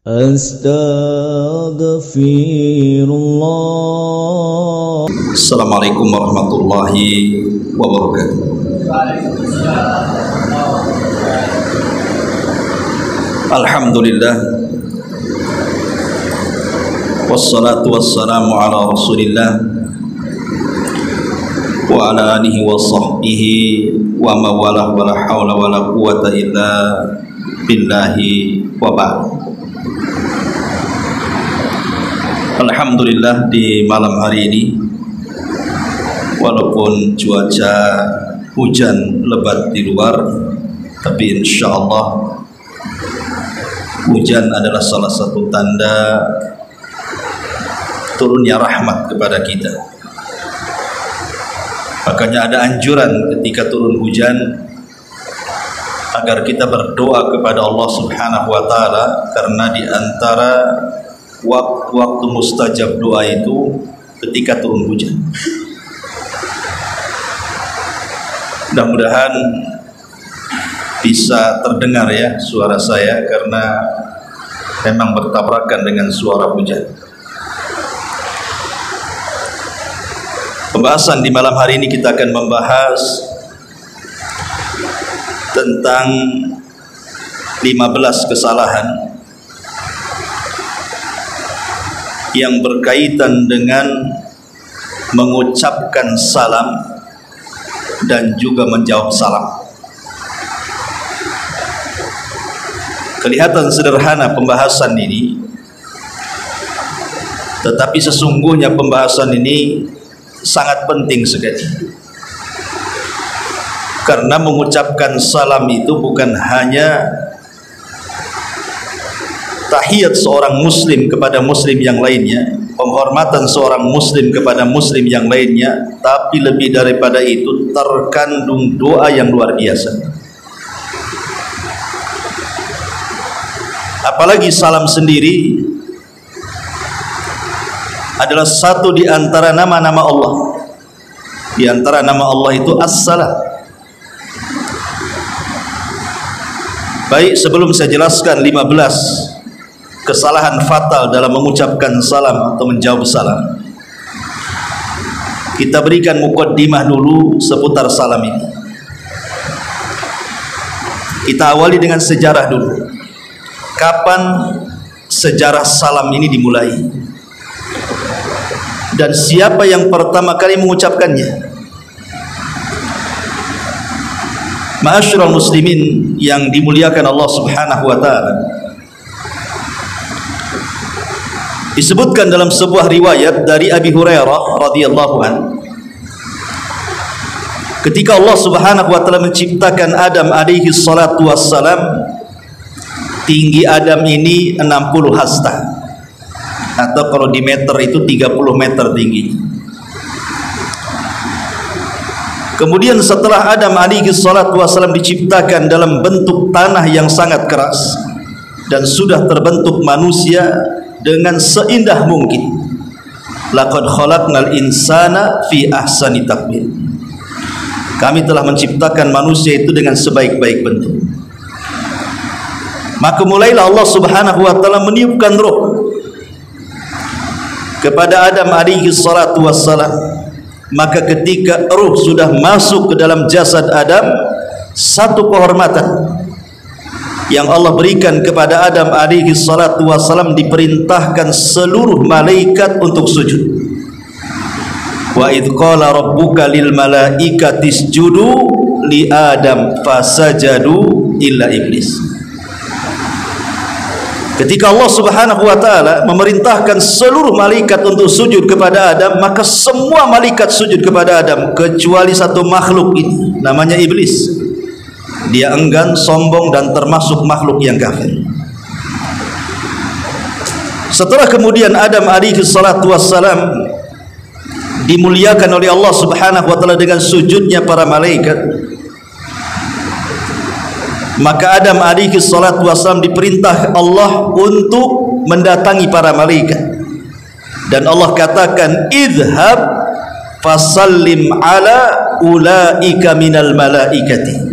Astaghfirullah. Assalamualaikum warahmatullahi wabarakatuh. Alhamdulillah, wassalatu wassalamu ala rasulillah wa ala alihi wa sahbihi wa mawalah wa la hawla wa la quwata illa billahi wa ba'd. Alhamdulillah, di malam hari ini walaupun cuaca hujan lebat di luar, tapi insya Allah hujan adalah salah satu tanda turunnya rahmat kepada kita. Makanya ada anjuran ketika turun hujan agar kita berdoa kepada Allah Subhanahu wa taala, karena di antara waktu mustajab doa itu ketika turun hujan. Mudah-mudahan bisa terdengar ya suara saya, karena memang bertabrakan dengan suara hujan. Pembahasan di malam hari ini kita akan membahas tentang 15 kesalahan yang berkaitan dengan mengucapkan salam dan juga menjawab salam. Kelihatan sederhana pembahasan ini, tetapi sesungguhnya pembahasan ini sangat penting sekali. Karena mengucapkan salam itu bukan hanya tahiyat seorang muslim kepada muslim yang lainnya, penghormatan seorang muslim kepada muslim yang lainnya, tapi lebih daripada itu terkandung doa yang luar biasa. Apalagi salam sendiri adalah satu di antara nama-nama Allah. Di antara nama Allah itu As-Salam. Baik, sebelum saya jelaskan 15 kesalahan fatal dalam mengucapkan salam atau menjawab salam, kita berikan mukaddimah dulu seputar salam ini. Kita awali dengan sejarah dulu. Kapan sejarah salam ini dimulai? Dan siapa yang pertama kali mengucapkannya? Ma'asyiral muslimin yang dimuliakan Allah Subhanahu wa taala, disebutkan dalam sebuah riwayat dari Abi Hurairah radhiyallahu anhu, ketika Allah Subhanahu wa taala menciptakan Adam alaihi salatu wassalam, tinggi Adam ini 60 hasta, atau kalau di meter itu 30 meter tinggi. Kemudian setelah Adam alaihi salatu wassalam diciptakan dalam bentuk tanah yang sangat keras, dan sudah terbentuk manusia dengan seindah mungkin. Laqad khalaqnal insana fi ahsani taqwim. Kami telah menciptakan manusia itu dengan sebaik-baik bentuk. Maka mulailah Allah Subhanahu wa taala meniupkan roh kepada Adam alaihi salatu wassalam. Maka ketika roh sudah masuk ke dalam jasad Adam, satu kehormatan yang Allah berikan kepada Adam alaihi salatu wassalam, diperintahkan seluruh malaikat untuk sujud. Wa idh qala rabbuka lil malaikati isjudu li Adam fasajadu illa iblis. Ketika Allah Subhanahu wa taala memerintahkan seluruh malaikat untuk sujud kepada Adam, maka semua malaikat sujud kepada Adam kecuali satu makhluk ini, namanya iblis. Dia enggan, sombong, dan termasuk makhluk yang kafir. Setelah kemudian Adam alaihi salatu wassalam dimuliakan oleh Allah Subhanahu wa taala dengan sujudnya para malaikat, maka Adam alaihi salatu wassalam diperintah Allah untuk mendatangi para malaikat, dan Allah katakan, idhab fasallim ala ulaika minal malaikati.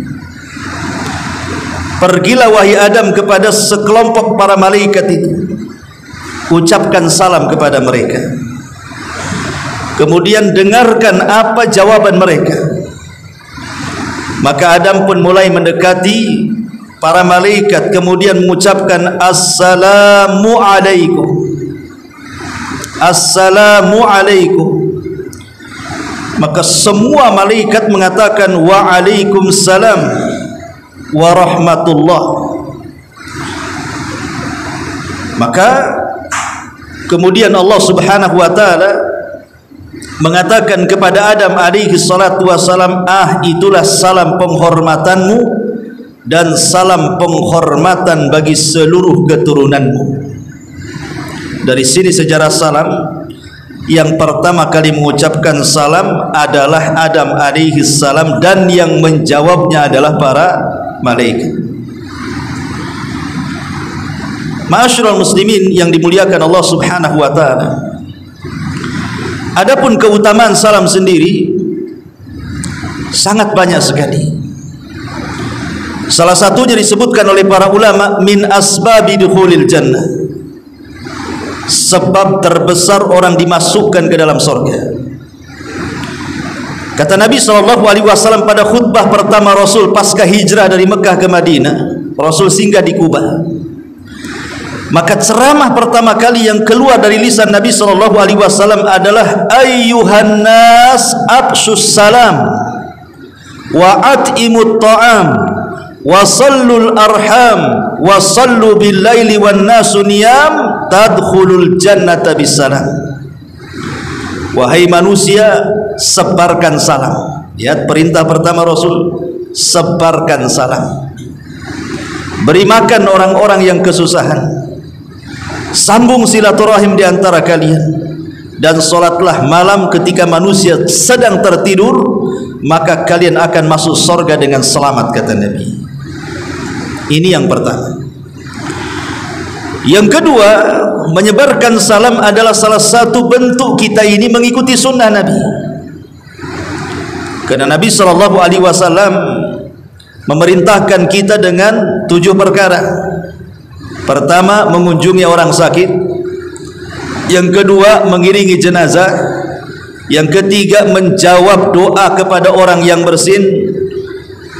pergilah wahai Adam kepada sekelompok para malaikat itu, ucapkan salam kepada mereka, kemudian dengarkan apa jawaban mereka. Maka Adam pun mulai mendekati para malaikat, kemudian mengucapkan assalamu alaikum, assalamu alaikum. Maka semua malaikat mengatakan waalaikumsalam warahmatullah. Maka kemudian Allah Subhanahu wa taala mengatakan kepada Adam alaihi salatu wassalam, itulah salam penghormatanmu dan salam penghormatan bagi seluruh keturunanmu. Dari sini sejarah salam, yang pertama kali mengucapkan salam adalah Adam alaihi salam, dan yang menjawabnya adalah para malaikat. Ma'asyiral muslimin yang dimuliakan Allah Subhanahu wa taala, adapun keutamaan salam sendiri sangat banyak sekali. Salah satunya disebutkan oleh para ulama min asbabi dukhulil jannah, sebab terbesar orang dimasukkan ke dalam surga. Kata Nabi SAW pada khutbah pertama Rasul pasca hijrah dari Mekah ke Madinah, Rasul singgah di Kuba. Maka ceramah pertama kali yang keluar dari lisan Nabi SAW adalah ayyuhan nas abshus salam wa at'imut ta'am wa sallul arham wa sallu bil laili wan nasu niyam tadkhulul jannata bisalam. Wahai manusia, sebarkan salam. Lihat perintah pertama Rasul, sebarkan salam. Beri makan orang-orang yang kesusahan, sambung silaturahim di antara kalian, dan solatlah malam ketika manusia sedang tertidur, maka kalian akan masuk surga dengan selamat, kata Nabi. Ini yang pertama. Yang kedua, menyebarkan salam adalah salah satu bentuk kita ini mengikuti sunnah Nabi. Karena Nabi SAW memerintahkan kita dengan 7 perkara. Pertama, mengunjungi orang sakit. Yang kedua, mengiringi jenazah. Yang ketiga, menjawab doa kepada orang yang bersin.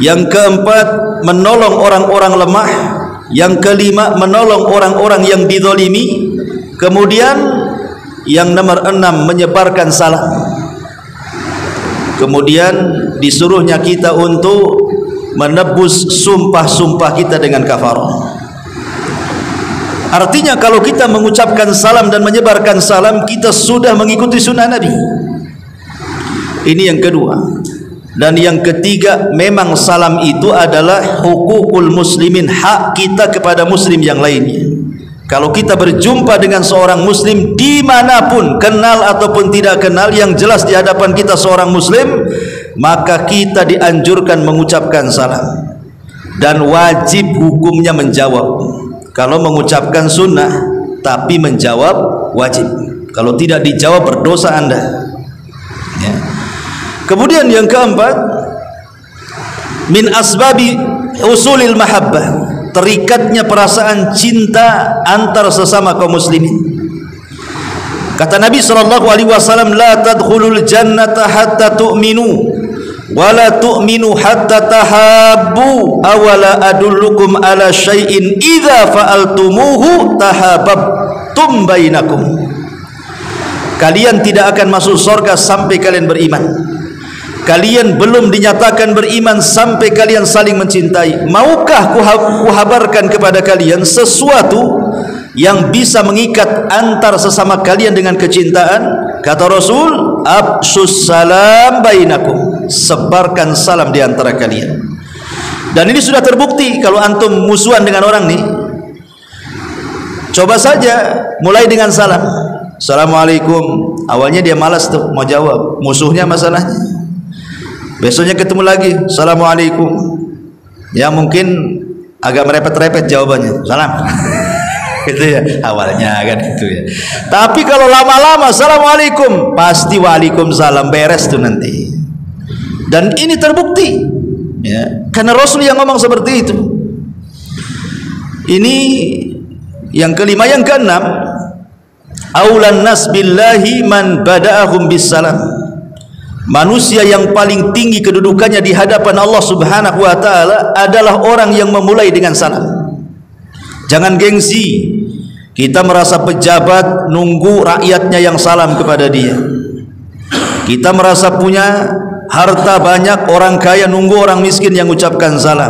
Yang keempat, menolong orang-orang lemah. Yang kelima, menolong orang-orang yang dizalimi. Kemudian yang nomor 6, menyebarkan salam. Kemudian disuruhnya kita untuk menebus sumpah-sumpah kita dengan kafarah. Artinya kalau kita mengucapkan salam dan menyebarkan salam, kita sudah mengikuti sunnah Nabi. Ini yang kedua. Dan yang ketiga, memang salam itu adalah hukukul muslimin, hak kita kepada muslim yang lainnya. Kalau kita berjumpa dengan seorang muslim dimanapun, kenal ataupun tidak kenal, yang jelas di hadapan kita seorang muslim, maka kita dianjurkan mengucapkan salam. Dan wajib hukumnya menjawab. Kalau mengucapkan sunnah tapi menjawab wajib. Kalau tidak dijawab, berdosa Anda. Ya. Kemudian yang keempat, min asbabi usulil mahabbah, terikatnya perasaan cinta antar sesama kaum muslimin. Kata Nabi SAW, la tadkhulul jannata hatta tu'minu wa la tu'minu hatta tahabbu, awala adullukum ala syai'in idza fa'altumuhu tahabbtum bainakum. Kalian tidak akan masuk surga sampai kalian beriman. Kalian belum dinyatakan beriman sampai kalian saling mencintai. Maukah kuhabarkan kepada kalian sesuatu yang bisa mengikat antar sesama kalian dengan kecintaan? Kata Rasul, absus salam bainakum, sebarkan salam di antara kalian. Dan ini sudah terbukti. Kalau antum musuhan dengan orang nih, coba saja mulai dengan salam, assalamualaikum. Awalnya dia malas tuh mau jawab, musuhnya masalahnya. Besoknya ketemu lagi, assalamualaikum. Ya mungkin agak merepet-repet jawabannya, salam. Gitu ya, awalnya kan itu ya. Tapi kalau lama-lama assalamualaikum, pasti waalaikumsalam, beres tuh nanti. Dan ini terbukti, ya, karena Rasul yang ngomong seperti itu. Ini yang kelima. Yang keenam, aulan nas billahi man bada'ahum bisalam. Manusia yang paling tinggi kedudukannya di hadapan Allah Subhanahu wa taala adalah orang yang memulai dengan salam. Jangan gengsi. Kita merasa pejabat, nunggu rakyatnya yang salam kepada dia. Kita merasa punya harta banyak, orang kaya nunggu orang miskin yang ucapkan salam.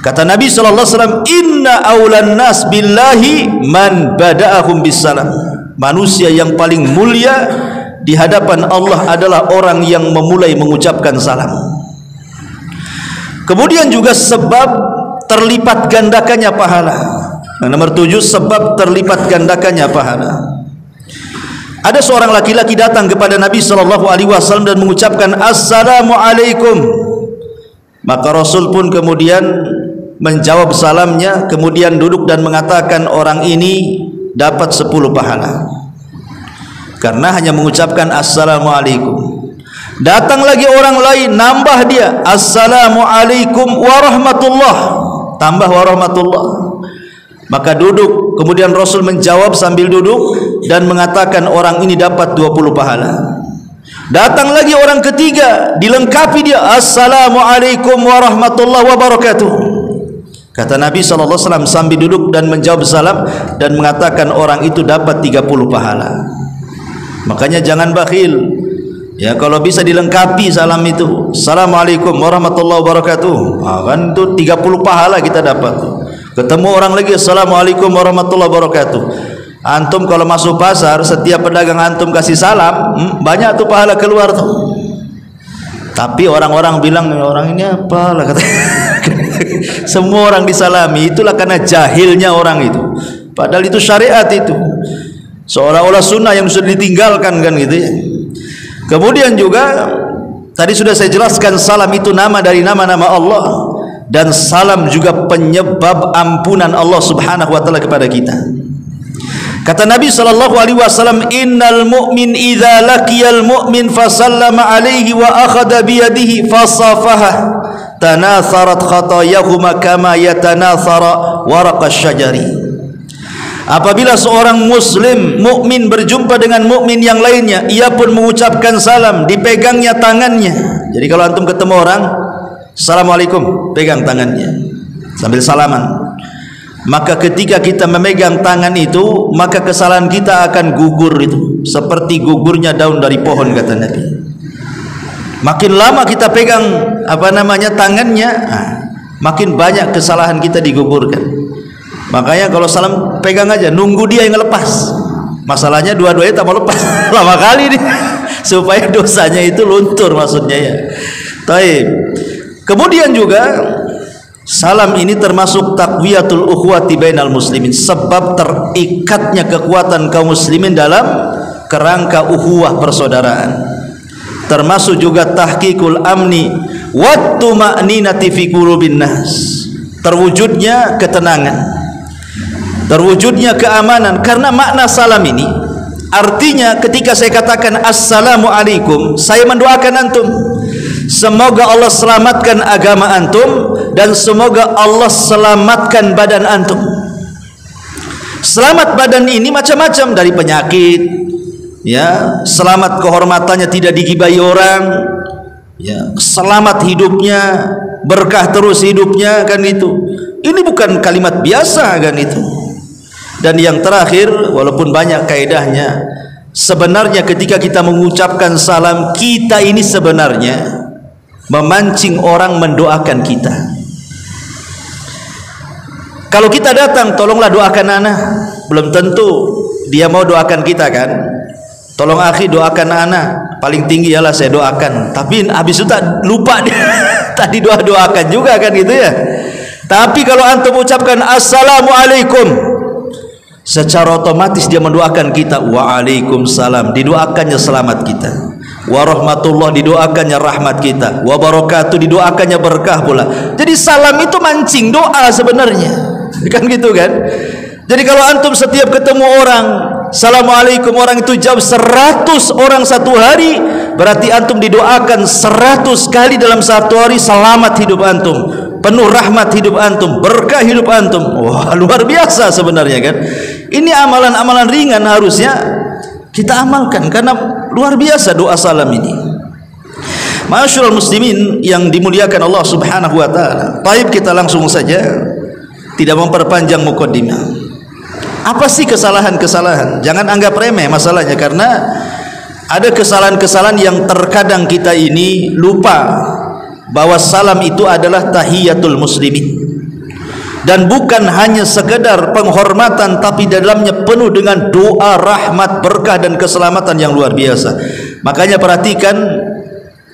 Kata Nabi sallallahu alaihi wasallam, "Inna aulan nas billahi man bada'ahum bisalam." Manusia yang paling mulia di hadapan Allah adalah orang yang memulai mengucapkan salam. Kemudian juga sebab terlipat gandakannya pahala. Yang nomor 7, sebab terlipat gandakannya pahala. Ada seorang laki-laki datang kepada Nabi sallallahu alaihi wasallam dan mengucapkan assalamu alaikum. Maka Rasul pun kemudian menjawab salamnya, kemudian duduk dan mengatakan orang ini dapat 10 pahala karena hanya mengucapkan assalamu alaikum. Datang lagi orang lain, nambah dia assalamu alaikum warahmatullah, tambah warahmatullah. Maka duduk, kemudian Rasul menjawab sambil duduk dan mengatakan orang ini dapat 20 pahala. Datang lagi orang ketiga, dilengkapi dia assalamualaikum warahmatullahi wabarakatuh. Kata Nabi SAW sambil duduk dan menjawab salam dan mengatakan orang itu dapat 30 pahala. Makanya jangan bakhil ya, kalau bisa dilengkapi salam itu, assalamualaikum warahmatullahi wabarakatuh, kan itu 30 pahala kita dapat. Ketemu orang lagi assalamualaikum warahmatullahi wabarakatuh. Antum kalau masuk pasar, setiap pedagang antum kasih salam, banyak tuh pahala keluar tuh. Tapi orang-orang bilang orang ini apa lah kata. Semua orang disalami, itulah karena jahilnya orang itu. Padahal itu syariat itu. Seolah-olah sunnah yang sudah ditinggalkan kan gitu ya. Kemudian juga tadi sudah saya jelaskan salam itu nama dari nama-nama Allah. Dan salam juga penyebab ampunan Allah Subhanahu wa taala kepada kita. Kata Nabi sallallahu alaihi wasallam, "Innal mu'min idza laqiyal mu'min fa sallama alaihi wa akhadha bi yadihi fasafaha tanatharat khatayahuma kama yatanathara waraqasy syajari." Apabila seorang muslim mukmin berjumpa dengan mukmin yang lainnya, ia pun mengucapkan salam, dipegangnya tangannya. Jadi kalau antum ketemu orang, assalamualaikum, pegang tangannya sambil salaman. Maka ketika kita memegang tangan itu, maka kesalahan kita akan gugur itu, seperti gugurnya daun dari pohon kata Nabi. Makin lama kita pegang tangannya, makin banyak kesalahan kita digugurkan. Makanya kalau salam pegang aja, nunggu dia yang lepas. Masalahnya dua-duanya tak mau lepas. Lama kali nih supaya dosanya itu luntur maksudnya ya. Taib. Kemudian juga salam ini termasuk taqwiyatul ukhuwati bainal muslimin, sebab terikatnya kekuatan kaum muslimin dalam kerangka ukhuwah persaudaraan. Termasuk juga tahqiqul amni wat tuma'ninati fi qulubin nas. Terwujudnya ketenangan, terwujudnya keamanan. Karena makna salam ini artinya ketika saya katakan assalamu alaikum, saya mendoakan antum semoga Allah selamatkan agama antum dan semoga Allah selamatkan badan antum. Selamat badan ini macam-macam, dari penyakit ya, selamat kehormatannya tidak digibahi orang ya, selamat hidupnya, berkah terus hidupnya kan itu. Ini bukan kalimat biasa kan itu. Dan yang terakhir, walaupun banyak kaidahnya, sebenarnya ketika kita mengucapkan salam, kita ini sebenarnya memancing orang mendoakan kita. Kalau kita datang, tolonglah doakan anak, belum tentu dia mau doakan kita kan. Tolong akhi doakan anak, paling tinggi ialah saya doakan. Tapi habis itu tak lupa dia tadi doakan juga kan gitu ya. Tapi kalau antum ucapkan assalamualaikum, secara otomatis dia mendoakan kita. Waalaikumsalam, didoakannya selamat kita. Warahmatullah, didoakannya rahmat kita. Wabarakatuh, didoakannya berkah pula. Jadi salam itu mancing doa sebenarnya, kan gitu kan. Jadi kalau antum setiap ketemu orang assalamualaikum, orang itu jawab 100 orang satu hari, berarti antum didoakan 100 kali dalam satu hari, selamat hidup antum, penuh rahmat hidup antum, berkah hidup antum. Wah, luar biasa sebenarnya kan. Ini amalan-amalan ringan harusnya kita amalkan karena luar biasa doa salam ini. Ma'asyiral muslimin yang dimuliakan Allah Subhanahu wa taala. Baik, kita langsung saja, tidak memperpanjang mukaddimah. Apa sih kesalahan-kesalahan? Jangan anggap remeh masalahnya, karena ada kesalahan-kesalahan yang terkadang kita ini lupa bahwa salam itu adalah tahiyatul muslimin, dan bukan hanya sekedar penghormatan, tapi dalamnya penuh dengan doa rahmat, berkah dan keselamatan yang luar biasa. Makanya perhatikan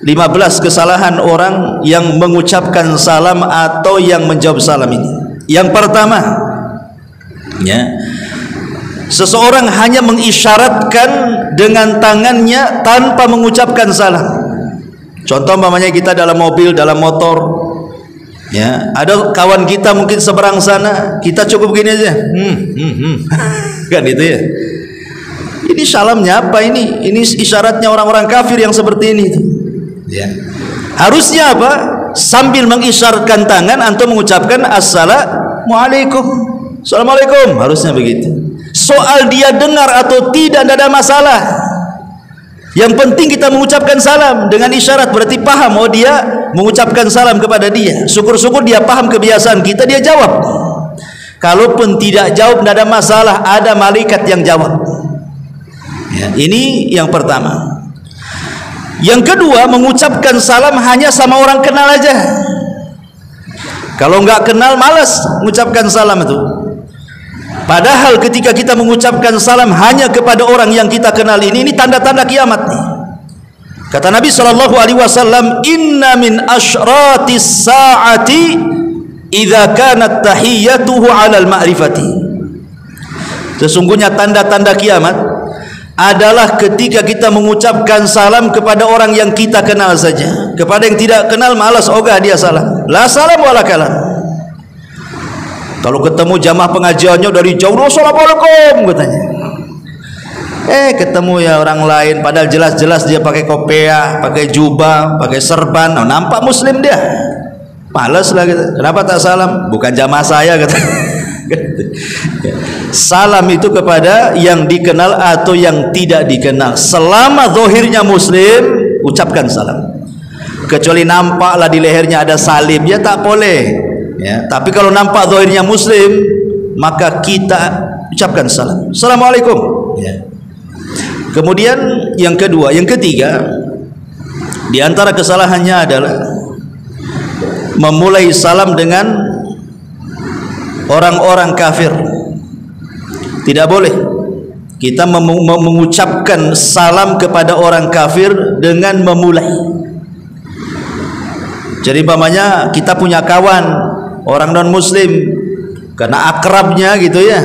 15 kesalahan orang yang mengucapkan salam atau yang menjawab salam ini. Yang pertama, ya, seseorang hanya mengisyaratkan dengan tangannya tanpa mengucapkan salam. Contoh umpamanya kita dalam mobil, dalam motor, ya, ada kawan kita mungkin seberang sana, kita cukup gini aja, kan itu ya. Ini salamnya apa ini? Ini isyaratnya orang-orang kafir yang seperti ini. Ya. Harusnya apa? Sambil mengisyaratkan tangan antum mengucapkan assalamualaikum, assalamualaikum, harusnya begitu. Soal dia dengar atau tidak ada masalah. Yang penting kita mengucapkan salam dengan isyarat, berarti paham oh dia mengucapkan salam kepada dia. Syukur-syukur dia paham kebiasaan kita, dia jawab. Kalaupun tidak jawab tidak ada masalah, ada malaikat yang jawab. Ya, ini yang pertama. Yang kedua, mengucapkan salam hanya sama orang kenal aja. Kalau nggak kenal malas mengucapkan salam itu. Padahal ketika kita mengucapkan salam hanya kepada orang yang kita kenal ini tanda-tanda kiamat nih. Kata Nabi SAW, inna min asyratis sa'ati idza kanat tahiyyatuhu 'alal ma'rifati. Sesungguhnya tanda-tanda kiamat adalah ketika kita mengucapkan salam kepada orang yang kita kenal saja. Kepada yang tidak kenal malas ogah dia salam. La salam wala kalam. Kalau ketemu jamaah pengajiannya dari jauh, assalamualaikum katanya. Ketemu ya orang lain, padahal jelas-jelas dia pakai kopiah, pakai jubah, pakai serban, nampak muslim dia. Malas lah gitu. Kenapa tak salam? Bukan jamaah saya katanya. Salam itu kepada yang dikenal atau yang tidak dikenal. Selama zahirnya muslim, ucapkan salam. Kecuali nampaklah di lehernya ada salib, ya tak boleh. Ya, tapi kalau nampak zahirnya muslim, maka kita ucapkan salam. Assalamualaikum. Ya. Kemudian yang kedua, yang ketiga, di antara kesalahannya adalah memulai salam dengan orang-orang kafir. Tidak boleh kita mengucapkan salam kepada orang kafir dengan memulai. Jadi umpamanya kita punya kawan orang non muslim, karena akrabnya gitu ya,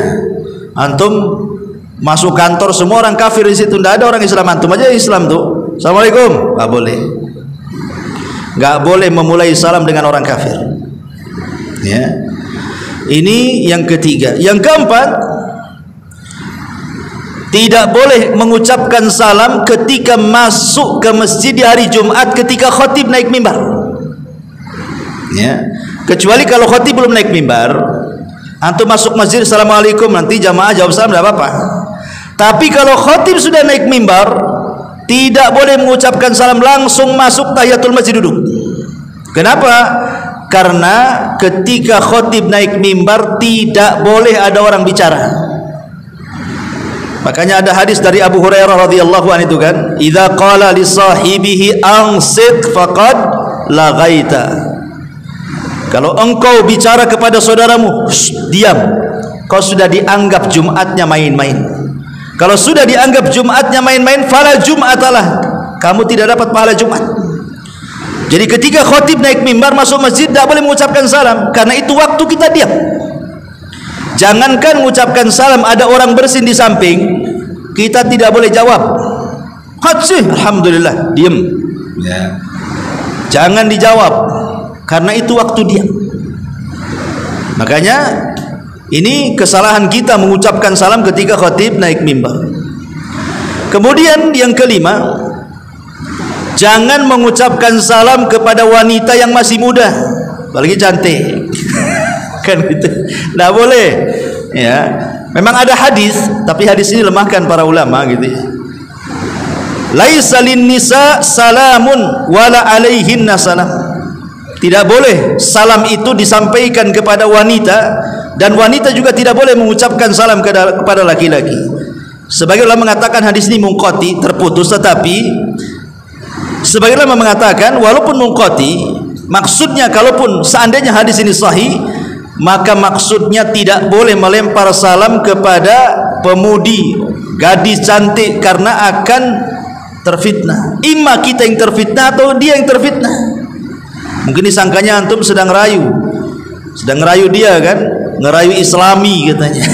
antum masuk kantor semua orang kafir di situ, tidak ada orang Islam, antum aja Islam tuh, assalamualaikum, nggak boleh. Nggak boleh memulai salam dengan orang kafir. Ya. Ini yang ketiga. Yang keempat, tidak boleh mengucapkan salam ketika masuk ke masjid di hari Jumat ketika khatib naik mimbar. Ya. Kecuali kalau khatib belum naik mimbar, antum masuk masjid assalamualaikum, nanti jamaah jawab salam tidak apa-apa. Tapi kalau khatib sudah naik mimbar, tidak boleh mengucapkan salam, langsung masuk tahiyatul masjid duduk. Kenapa? Karena ketika khatib naik mimbar tidak boleh ada orang bicara. Makanya ada hadis dari Abu Hurairah radhiyallahu anhu itu kan, idza qala li sahibihi ansit faqad laghaita. Kalau engkau bicara kepada saudaramu, diam, kau sudah dianggap Jumatnya main-main. Kalau sudah dianggap Jumatnya main-main, fala Jum'atalah, kamu tidak dapat pahala Jumat. Jadi ketika khatib naik mimbar masuk masjid tidak boleh mengucapkan salam, karena itu waktu kita diam. Jangankan mengucapkan salam, ada orang bersin di samping, kita tidak boleh jawab. Hadsih, alhamdulillah, diam. Ya. Jangan dijawab, karena itu waktu diam. Makanya ini kesalahan kita mengucapkan salam ketika khatib naik mimbar. Kemudian yang kelima, jangan mengucapkan salam kepada wanita yang masih muda. apalagi cantik. Kan gitu. Enggak boleh. Ya. Memang ada hadis, tapi hadis ini lemahkan para ulama gitu ya. Laisa lin nisa salamun wala alaihinna salam. Tidak boleh salam itu disampaikan kepada wanita, dan wanita juga tidak boleh mengucapkan salam kepada laki-laki. Sebagian ulama mengatakan hadis ini munqati, terputus, tetapi sebagian ulama mengatakan walaupun munqati, maksudnya kalaupun seandainya hadis ini sahih, maka maksudnya tidak boleh melempar salam kepada pemudi, gadis cantik, karena akan terfitnah. Imma kita yang terfitnah atau dia yang terfitnah. Mungkin disangkanya antum sedang ngerayu dia kan, ngerayu Islami katanya.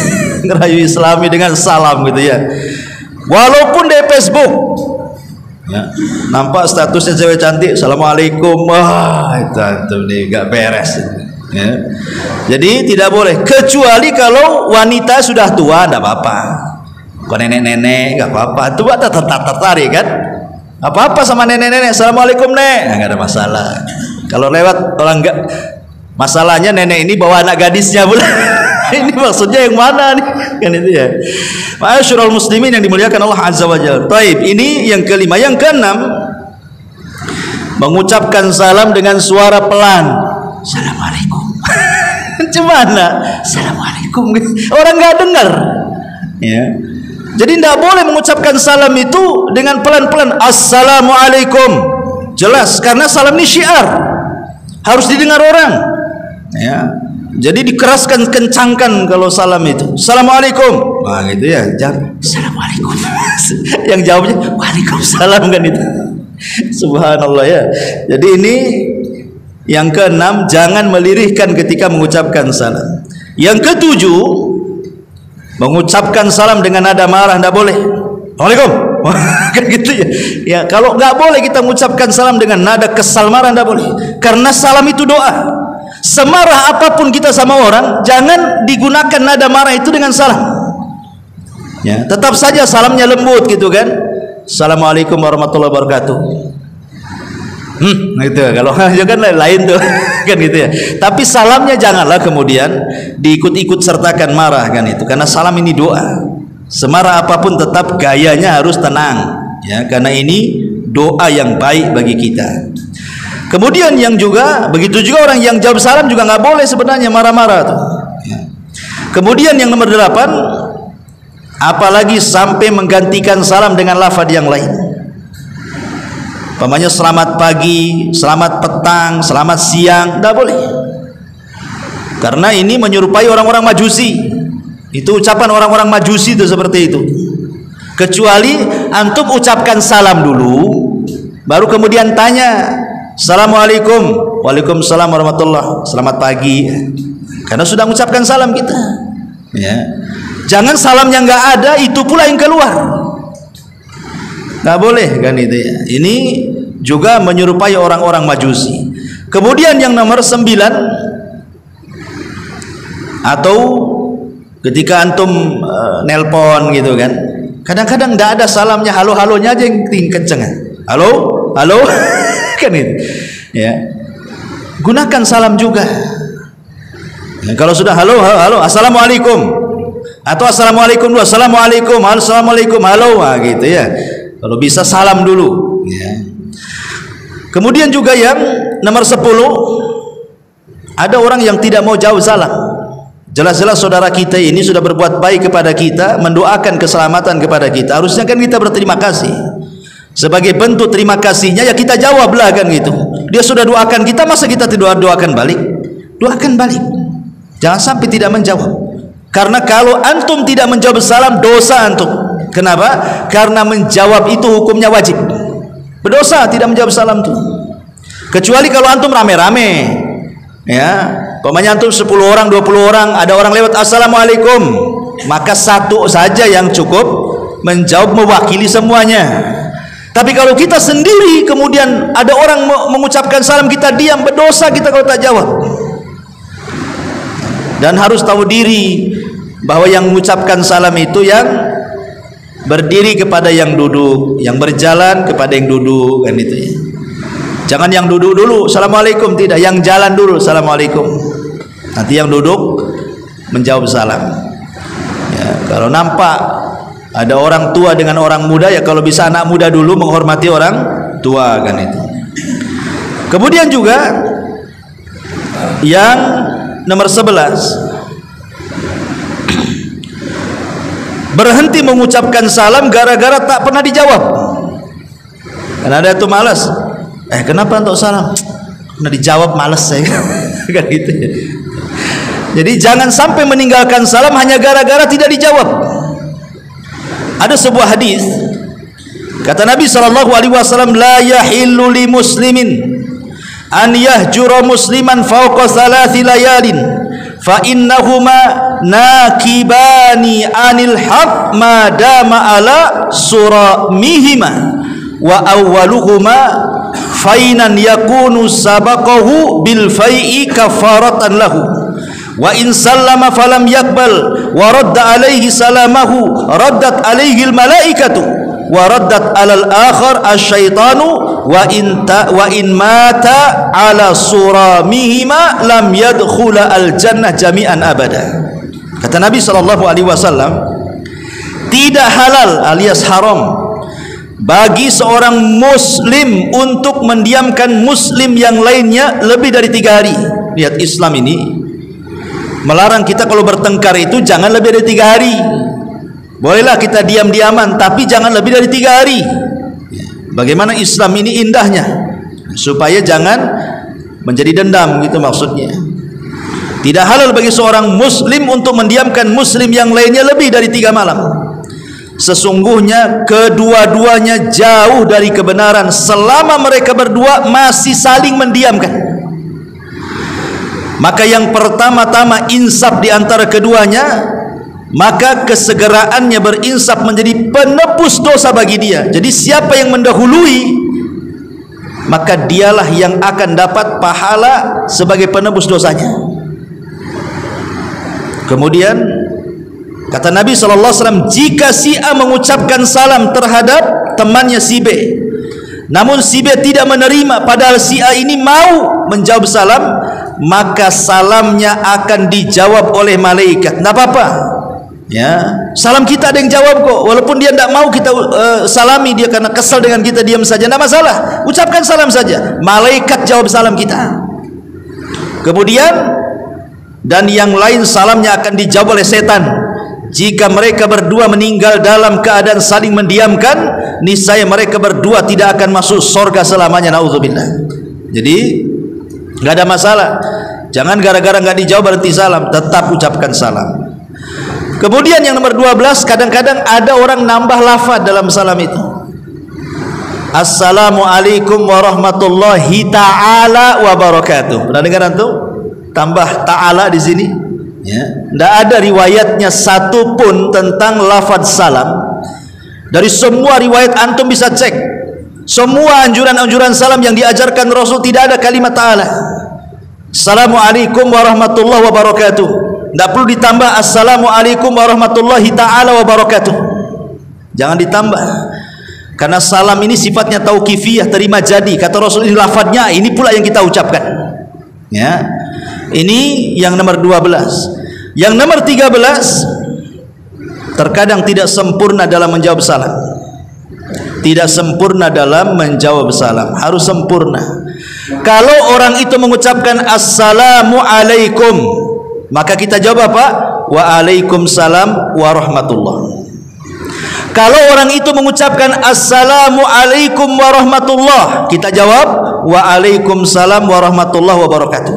Ngerayu Islami dengan salam gitu ya. Walaupun di Facebook ya, nampak statusnya cewek cantik, assalamualaikum, wah itu antum nih gak beres ya. Jadi tidak boleh, kecuali kalau wanita sudah tua, tidak apa-apa. Kalau nenek-nenek nggak apa-apa, tua tertarik kan, apa-apa sama nenek-nenek, assalamualaikum nek, nggak ada masalah. Kalau lewat orang nggak, masalahnya nenek ini bawa anak gadisnya pula. Ini maksudnya yang mana nih, kan itu ya. Ma'asyiral muslimin yang dimuliakan Allah Azza wa Jalla. Taib, ini yang kelima. Yang keenam, mengucapkan salam dengan suara pelan. Assalamualaikum. Gimana? Assalamualaikum. Orang nggak dengar. Ya. Jadi tidak boleh mengucapkan salam itu dengan pelan-pelan. Assalamualaikum. Jelas, karena salam ini syiar, harus didengar orang. Ya. Jadi dikeraskan, kencangkan kalau salam itu. Assalamualaikum. Nah gitu ya. Jangan Assalamualaikum. Yang jawabnya Waalaikumsalam kan itu. Subhanallah ya. Jadi ini yang keenam, jangan melirihkan ketika mengucapkan salam. Yang ketujuh, mengucapkan salam dengan nada marah tidak boleh. Assalamualaikum. Kan gitu ya. Ya, kalau nggak boleh kita mengucapkan salam dengan nada kesal marah, tidak boleh. Karena salam itu doa. Semarah apapun kita sama orang, jangan digunakan nada marah itu dengan salam. Ya, tetap saja salamnya lembut gitu kan. Assalamualaikum warahmatullahi wabarakatuh. Gitu ya. Kalau kan lain tuh kan gitu ya. Tapi salamnya janganlah kemudian diikut-ikut sertakan marah kan itu, karena salam ini doa. Semarah apapun tetap gayanya harus tenang ya, karena ini doa yang baik bagi kita. Kemudian yang juga begitu juga orang yang jawab salam juga nggak boleh sebenarnya marah-marah tuh. Ya. Kemudian yang nomor 8, apalagi sampai menggantikan salam dengan lafaz yang lain. Umpamanya selamat pagi, selamat petang, selamat siang, tidak boleh. Karena ini menyerupai orang-orang Majusi. Itu ucapan orang-orang Majusi itu seperti itu. Kecuali antum ucapkan salam dulu, baru kemudian tanya Assalamualaikum. Waalaikumsalam warahmatullahi. Selamat pagi. Karena sudah mengucapkan salam kita. Ya. Jangan salam yang nggak ada itu pula yang keluar. Nggak boleh kan itu ya. Ini juga menyerupai orang-orang Majusi. Kemudian yang nomor 9, atau ketika antum nelpon gitu kan, kadang-kadang nggak ada salamnya, halo-halonya aja yang kenceng. Halo, halo. Kan itu ya, gunakan salam juga ya, kalau sudah halo, halo, assalamualaikum, atau assalamualaikum dulu, assalamualaikum, halo, assalamualaikum, halo, nah, gitu ya. Kalau bisa salam dulu ya. Kemudian juga yang nomor 10, ada orang yang tidak mau jawab salam. Jelas-jelas saudara kita ini sudah berbuat baik kepada kita, mendoakan keselamatan kepada kita, harusnya kan kita berterima kasih. Sebagai bentuk terima kasihnya ya kita jawablah kan gitu. Dia sudah doakan kita, masa kita tidak doakan balik? Doakan balik. Jangan sampai tidak menjawab. Karena kalau antum tidak menjawab salam, dosa antum. Kenapa? Karena menjawab itu hukumnya wajib. Berdosa tidak menjawab salam itu. Kecuali kalau antum rame-rame. Ya, umpamanya antum 10 orang, 20 orang, ada orang lewat assalamualaikum, maka satu saja yang cukup menjawab mewakili semuanya. Tapi kalau kita sendiri kemudian ada orang mengucapkan salam, kita diam, berdosa kita kalau tak jawab. Dan harus tahu diri bahwa yang mengucapkan salam itu yang berdiri kepada yang duduk, yang berjalan kepada yang duduk, kan itu ya. Jangan yang duduk dulu assalamualaikum, tidak, yang jalan dulu assalamualaikum. Nanti yang duduk menjawab salam. Ya, kalau nampak ada orang tua dengan orang muda, ya kalau bisa anak muda dulu menghormati orang tua, kan itu. Kemudian juga yang nomor 11, berhenti mengucapkan salam gara-gara tak pernah dijawab. Karena ada tuh malas, kenapa untuk salam pernah dijawab, malas saya kan gitu. Jadi jangan sampai meninggalkan salam hanya gara-gara tidak dijawab. Ada sebuah hadis, kata Nabi SAW, la yahillu li muslimin an yahjura musliman fawqa thalathi layalin fa innahuma nakibani anil haq ma dama ala suramihima wa awwaluhuma fainan yakunu sabaqahu bil fai'i kafaratan lahu wa in sallama falam yakbal wa radda alaihi salamahu raddat alaihi al malaikatu wa raddat alal akhar asyaitanu wa in mata ala suramihima lam yadkhula al jannah jami'an abada. Kata Nabi SAW, tidak halal alias haram bagi seorang muslim untuk mendiamkan muslim yang lainnya lebih dari 3 hari. Lihat, Islam ini melarang kita kalau bertengkar itu jangan lebih dari 3 hari. Bolehlah kita diam-diaman, tapi jangan lebih dari 3 hari. Bagaimana Islam ini indahnya, supaya jangan menjadi dendam, gitu maksudnya. Tidak halal bagi seorang muslim untuk mendiamkan muslim yang lainnya lebih dari 3 malam. Sesungguhnya kedua-duanya jauh dari kebenaran selama mereka berdua masih saling mendiamkan. Maka yang pertama-tama insaf di antara keduanya, maka kesegeraannya berinsaf menjadi penebus dosa bagi dia. Jadi siapa yang mendahului, maka dialah yang akan dapat pahala sebagai penebus dosanya. Kemudian kata Nabi SAW, jika si A mengucapkan salam terhadap temannya si B, namun si B tidak menerima padahal si A ini mau menjawab salam, maka salamnya akan dijawab oleh malaikat. Tidak apa-apa, ya, salam kita ada yang jawab kok, walaupun dia tidak mau kita salami dia karena kesal dengan kita, diam saja, tidak masalah, ucapkan salam saja, malaikat jawab salam kita. Kemudian dan yang lain salamnya akan dijawab oleh setan. Jika mereka berdua meninggal dalam keadaan saling mendiamkan, niscaya mereka berdua tidak akan masuk surga selamanya, naudzubillah. Jadi nggak ada masalah, jangan gara-gara nggak dijawab berhenti salam, tetap ucapkan salam. Kemudian yang nomor 12, kadang-kadang ada orang nambah lafaz dalam salam itu. Assalamualaikum warahmatullahi ta'ala wabarakatuh. Pernah dengar antum? Tambah ta'ala di sini. Ya, tidak ada riwayatnya satu pun tentang lafaz salam. Dari semua riwayat antum bisa cek, semua anjuran-anjuran salam yang diajarkan Rasul tidak ada kalimat ta'ala. Assalamualaikum warahmatullahi wabarakatuh. Tidak perlu ditambah assalamualaikum warahmatullahi ta'ala wabarakatuh. Jangan ditambah, karena salam ini sifatnya tauqifiyah, terima jadi. Kata Rasul, ini lafadznya, ini pula yang kita ucapkan. Ya, ini yang nomor 12. Yang nomor 13, terkadang tidak sempurna dalam menjawab salam. Tidak sempurna dalam menjawab salam, harus sempurna. Kalau orang itu mengucapkan assalamualaikum, maka kita jawab apa? Waalaikumsalam warahmatullah. Kalau orang itu mengucapkan assalamualaikum warahmatullah, kita jawab waalaikumsalam warahmatullahi wabarakatuh.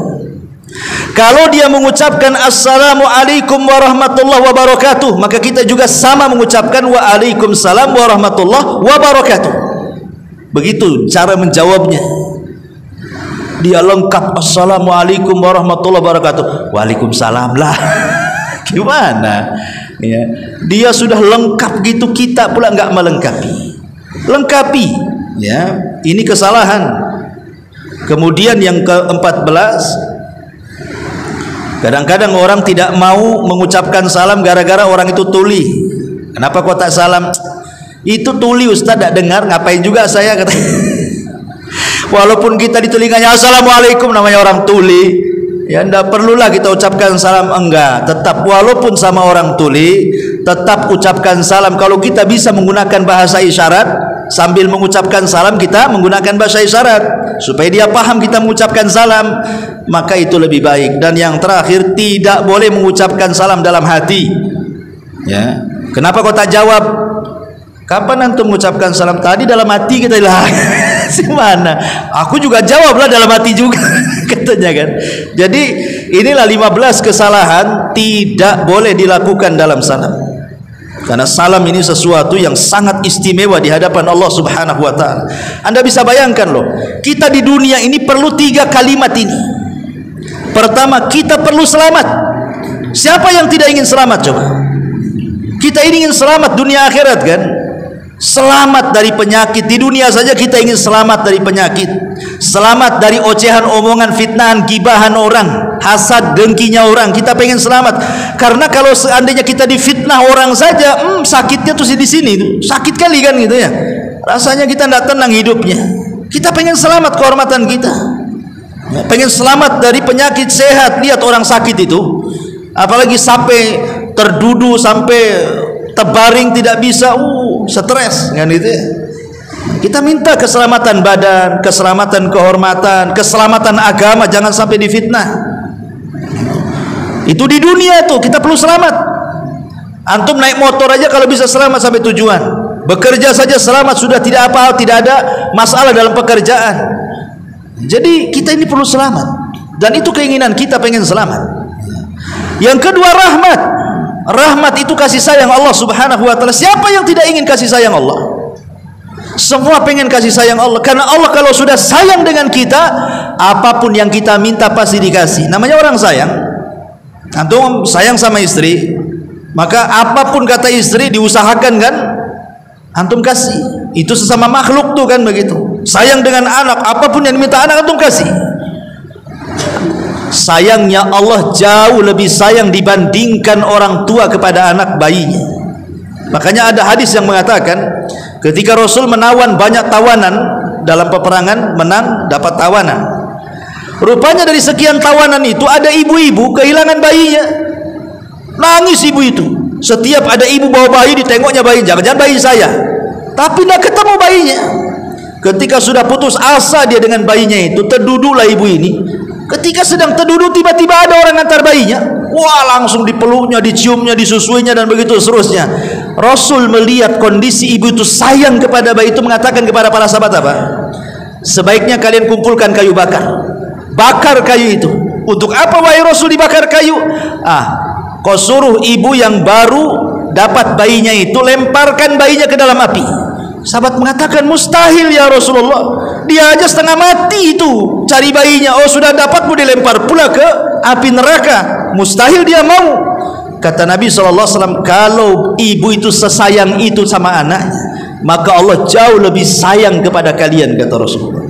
Kalau dia mengucapkan assalamualaikum warahmatullahi wabarakatuh, maka kita juga sama mengucapkan waalaikumsalam warahmatullahi wabarakatuh. Begitu cara menjawabnya. Dia lengkap assalamualaikum warahmatullahi wabarakatuh, waalaikumsalam lah. Gimana? Ya, dia sudah lengkap gitu, kita pula nggak melengkapi. Lengkapi, ya, ini kesalahan. Kemudian yang ke-14, kadang-kadang orang tidak mau mengucapkan salam gara-gara orang itu tuli. Kenapa kau tak salam? Itu tuli Ustaz, tak dengar, ngapain juga saya, kata. Walaupun kita di telinganya assalamualaikum, namanya orang tuli, ya enggak perlulah kita ucapkan salam, enggak. Tetap walaupun sama orang tuli, tetap ucapkan salam. Kalau kita bisa menggunakan bahasa isyarat, sambil mengucapkan salam kita menggunakan bahasa isyarat supaya dia paham kita mengucapkan salam, maka itu lebih baik. Dan yang terakhir, tidak boleh mengucapkan salam dalam hati. Ya, kenapa kau tak jawab? Kapan antum mengucapkan salam? Tadi dalam hati kita lah. Mana? Aku juga jawablah dalam hati juga, katanya kan. Jadi inilah 15 kesalahan tidak boleh dilakukan dalam salam. Karena salam ini sesuatu yang sangat istimewa di hadapan Allah Subhanahu wa taala. Anda bisa bayangkan loh, kita di dunia ini perlu 3 kalimat ini. Pertama, kita perlu selamat. Siapa yang tidak ingin selamat coba? Kita ingin selamat dunia akhirat kan? Selamat dari penyakit. Di dunia saja kita ingin selamat dari penyakit, selamat dari ocehan, omongan, fitnahan, gibahan orang, hasad, dengkinya orang. Kita pengen selamat. Karena kalau seandainya kita difitnah orang saja, sakitnya tuh di sini tuh, sakit kali kan gitu ya. Rasanya kita tidak tenang hidupnya. Kita pengen selamat kehormatan kita, pengen selamat dari penyakit, sehat. Lihat orang sakit itu, apalagi sampai terdudu, sampai terbaring tidak bisa, stres kan itu ya. Kita minta keselamatan badan, keselamatan kehormatan, keselamatan agama, jangan sampai difitnah. Itu di dunia tuh kita perlu selamat. Antum naik motor aja kalau bisa selamat sampai tujuan. Bekerja saja selamat, sudah tidak apa-apa, tidak ada masalah dalam pekerjaan. Jadi kita ini perlu selamat, dan itu keinginan kita, pengen selamat. Yang kedua, rahmat. Rahmat itu kasih sayang Allah Subhanahu wa taala. Siapa yang tidak ingin kasih sayang Allah? Semua pengen kasih sayang Allah. Karena Allah kalau sudah sayang dengan kita, apapun yang kita minta pasti dikasih. Namanya orang sayang. Antum sayang sama istri, maka apapun kata istri diusahakan kan, antum kasih. Itu sesama makhluk tuh kan begitu. Sayang dengan anak, apapun yang diminta anak antum kasih. Sayangnya Allah jauh lebih sayang dibandingkan orang tua kepada anak bayinya. Makanya ada hadis yang mengatakan, ketika Rasul menawan banyak tawanan dalam peperangan, menang dapat tawanan. Rupanya dari sekian tawanan itu ada ibu-ibu kehilangan bayinya. Nangis ibu itu. Setiap ada ibu bawa bayi, ditengoknya bayi, jangan-jangan bayi saya. Tapi tidak ketemu bayinya. Ketika sudah putus asa dia dengan bayinya itu, terduduklah ibu ini. Ketika sedang terduduk, tiba-tiba ada orang antar bayinya. Wah, langsung dipeluknya, diciumnya, disusuinya, dan begitu seterusnya. Rasul melihat kondisi ibu itu sayang kepada bayi itu, mengatakan kepada para sahabat apa? Sebaiknya kalian kumpulkan kayu bakar. Bakar kayu itu. Untuk apa wahai Rasul dibakar kayu? Kau suruh ibu yang baru dapat bayinya itu, lemparkan bayinya ke dalam api. Sahabat mengatakan, mustahil ya Rasulullah, dia aja setengah mati itu cari bayinya. Oh, sudah dapat mau dilempar pula ke api neraka, mustahil dia mau. Kata Nabi SAW, kalau ibu itu sesayang itu sama anaknya, maka Allah jauh lebih sayang kepada kalian, kata Rasulullah.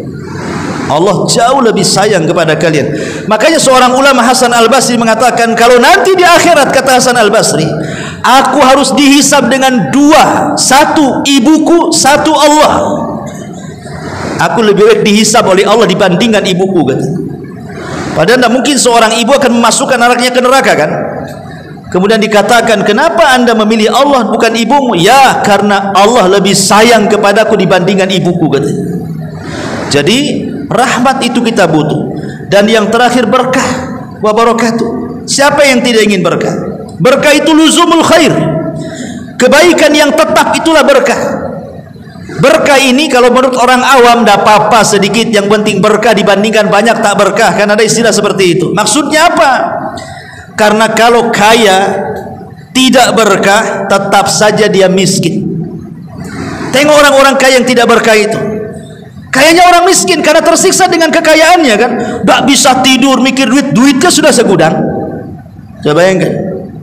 Allah jauh lebih sayang kepada kalian. Makanya seorang ulama, Hasan Al-Basri, mengatakan, kalau nanti di akhirat, kata Hasan Al-Basri, aku harus dihisab dengan 2, 1 ibuku, 1 Allah. Aku lebih baik dihisab oleh Allah dibandingkan ibuku, kata. Padahal tidak mungkin seorang ibu akan memasukkan anaknya ke neraka kan. Kemudian dikatakan, kenapa anda memilih Allah bukan ibumu? Ya, karena Allah lebih sayang kepadaku dibandingkan ibuku, kata. Jadi rahmat itu kita butuh. Dan yang terakhir, berkah wa barakatuh. Siapa yang tidak ingin berkah? Berkah itu luzumul khair, kebaikan yang tetap, itulah berkah. Berkah ini kalau menurut orang awam tidak apa-apa sedikit, yang penting berkah dibandingkan banyak tak berkah. Kan ada istilah seperti itu. Maksudnya apa? Karena kalau kaya tidak berkah, tetap saja dia miskin. Tengok orang-orang kaya yang tidak berkah itu, kayaknya orang miskin karena tersiksa dengan kekayaannya kan. Tak bisa tidur mikir duit, duitnya sudah segudang. Coba bayangkan,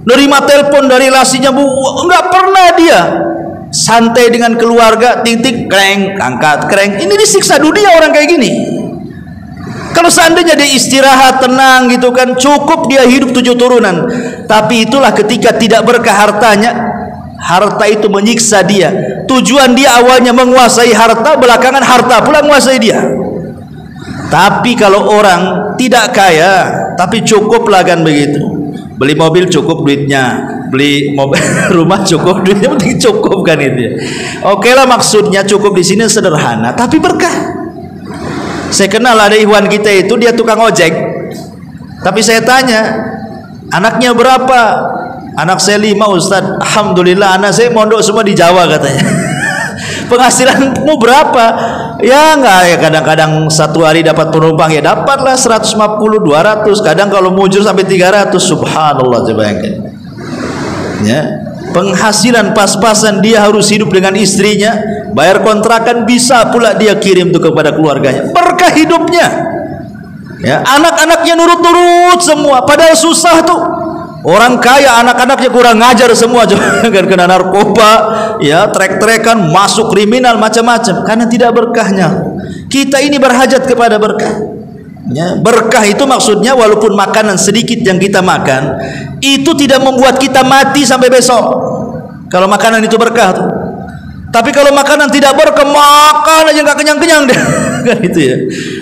nerima telepon dari lasinya, bu, enggak pernah dia santai dengan keluarga, ting-ting, kreng, angkat, kreng. Ini disiksa dunia orang kayak gini. Kalau seandainya dia istirahat, tenang gitu kan, cukup dia hidup 7 turunan. Tapi itulah ketika tidak berkah hartanya, harta itu menyiksa dia. Tujuan dia awalnya menguasai harta, belakangan harta pula menguasai dia. Tapi kalau orang tidak kaya tapi cukup lah kan begitu, beli mobil cukup duitnya, beli mobil rumah cukup duitnya, penting cukup kan itu. Oke lah, maksudnya cukup di sini sederhana tapi berkah. Saya kenal ada ikhwan kita itu, dia tukang ojek, tapi saya tanya anaknya berapa, anak saya 5 Ustaz. Alhamdulillah anak saya mondok semua di Jawa katanya. Penghasilanmu berapa? Ya enggak, ya kadang-kadang satu hari dapat penumpang ya dapatlah 150 200, kadang kalau mujur sampai 300. Subhanallah, coba bayangkan ya, penghasilan pas-pasan, dia harus hidup dengan istrinya, bayar kontrakan, bisa pula dia kirim tuh kepada keluarganya, berkah hidupnya ya. Anak-anaknya nurut-nurut semua, padahal susah tuh. Orang kaya anak-anaknya kurang ngajar semua, jangan kena narkoba ya, trek-trekan, masuk kriminal, macam-macam, karena tidak berkahnya. Kita ini berhajat kepada berkah ya. Berkah itu maksudnya walaupun makanan sedikit yang kita makan itu tidak membuat kita mati sampai besok, kalau makanan itu berkah tuh. Tapi kalau makanan tidak berkah, makan aja nggak kenyang-kenyang deh kan itu ya,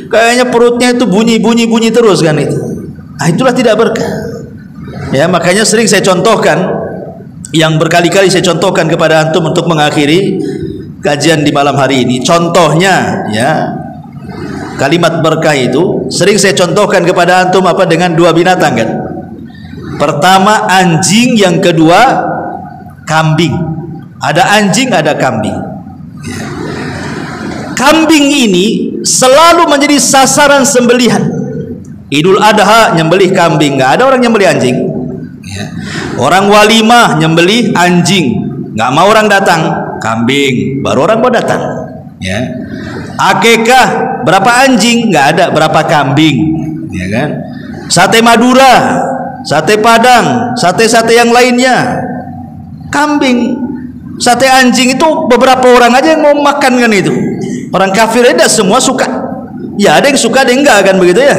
kayaknya perutnya itu bunyi terus kan itu. Nah, itulah tidak berkah ya. Makanya sering saya contohkan, yang berkali-kali saya contohkan kepada antum untuk mengakhiri kajian di malam hari ini. Contohnya ya, kalimat berkah itu sering saya contohkan kepada antum apa, dengan 2 binatang kan. Pertama anjing, yang kedua kambing. Ada anjing, ada kambing. Kambing ini selalu menjadi sasaran sembelihan. Idul Adha nyembelih kambing, nggak ada orang nyembelih anjing. Orang walimah nyembelih anjing, nggak mau orang datang, kambing baru orang mau datang ya. Akikah berapa anjing, nggak ada, berapa kambing ya kan. Sate Madura, sate Padang, sate-sate yang lainnya kambing. Sate anjing itu beberapa orang aja yang mau makan kan itu. Orang kafir tidak semua suka ya, ada yang suka ada yang enggak kan begitu ya.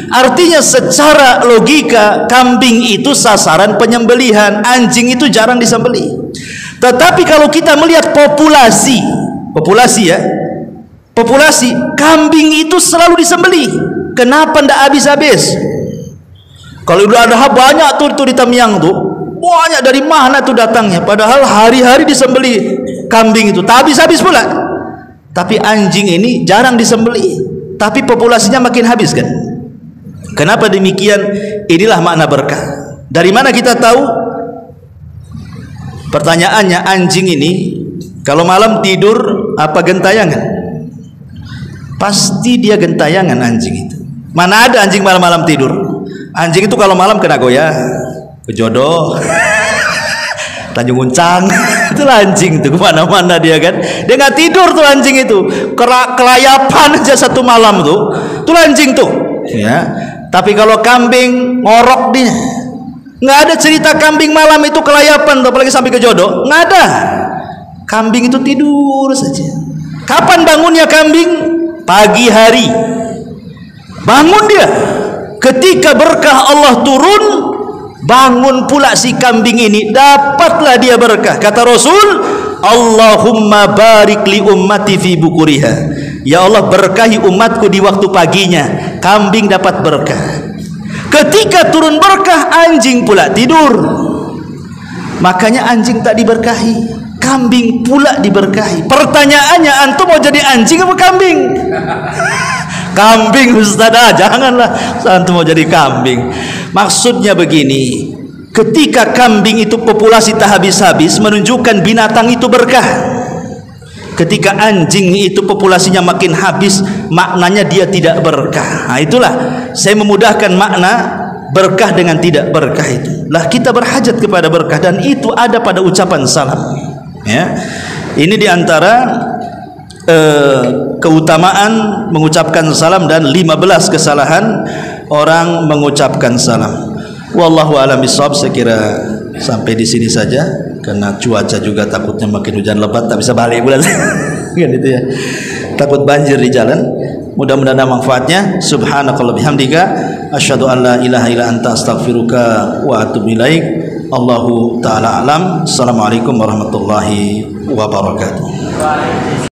Artinya secara logika kambing itu sasaran penyembelihan, anjing itu jarang disembelih. Tetapi kalau kita melihat populasi ya, populasi kambing itu selalu disembelih. Kenapa ndak habis-habis? Kalau Idul Adha banyak tuh di Tamiang tuh, banyak, dari mana tuh datangnya? Padahal hari-hari disembelih kambing itu, tak habis-habis pula. Tapi anjing ini jarang disembelih, tapi populasinya makin habis kan. Kenapa demikian? Inilah makna berkah. Dari mana kita tahu? Pertanyaannya, anjing ini kalau malam tidur apa gentayangan? Pasti dia gentayangan anjing itu. Mana ada anjing malam-malam tidur? Anjing itu kalau malam kena goyah, kejodoh, Tanjung Uncang, itulah anjing itu, kemana-mana dia kan. Dia nggak tidur tuh anjing itu, kelayapan aja satu malam tuh, itulah anjing tuh ya. Tapi kalau kambing ngorok dia, nggak ada cerita kambing malam itu kelayapan, apalagi sampai ke jodoh, nggak ada. Kambing itu tidur saja. Kapan bangunnya kambing? Pagi hari bangun dia. Ketika berkah Allah turun, bangun pula si kambing ini, dapatlah dia berkah. Kata Rasul, Allahumma barik li ummati fi bukuriha. Ya Allah, berkahi umatku di waktu paginya. Kambing dapat berkah. Ketika turun berkah, anjing pula tidur. Makanya anjing tak diberkahi, kambing pula diberkahi. Pertanyaannya, antum mau jadi anjing apa kambing? Kambing Ustaz, janganlah antum mau jadi kambing. Maksudnya begini, ketika kambing itu populasi tak habis-habis, menunjukkan binatang itu berkah. Ketika anjing itu populasinya makin habis, maknanya dia tidak berkah. Nah, itulah saya memudahkan makna berkah dengan tidak berkah itu. Lah kita berhajat kepada berkah, dan itu ada pada ucapan salam. Ya, ini diantara keutamaan mengucapkan salam dan 15 kesalahan orang mengucapkan salam. Wallahu a'lam bishawab. Saya kira sampai di sini saja, karena cuaca juga takutnya makin hujan lebat, tak bisa balik bulan kan itu ya, takut banjir di jalan. Mudah-mudahan ada manfaatnya. Subhanakallah bihamdika asyhadu an la ilaha illa anta astaghfiruka wa atubu ilaik. Allahu taala alam. Assalamualaikum warahmatullahi wabarakatuh.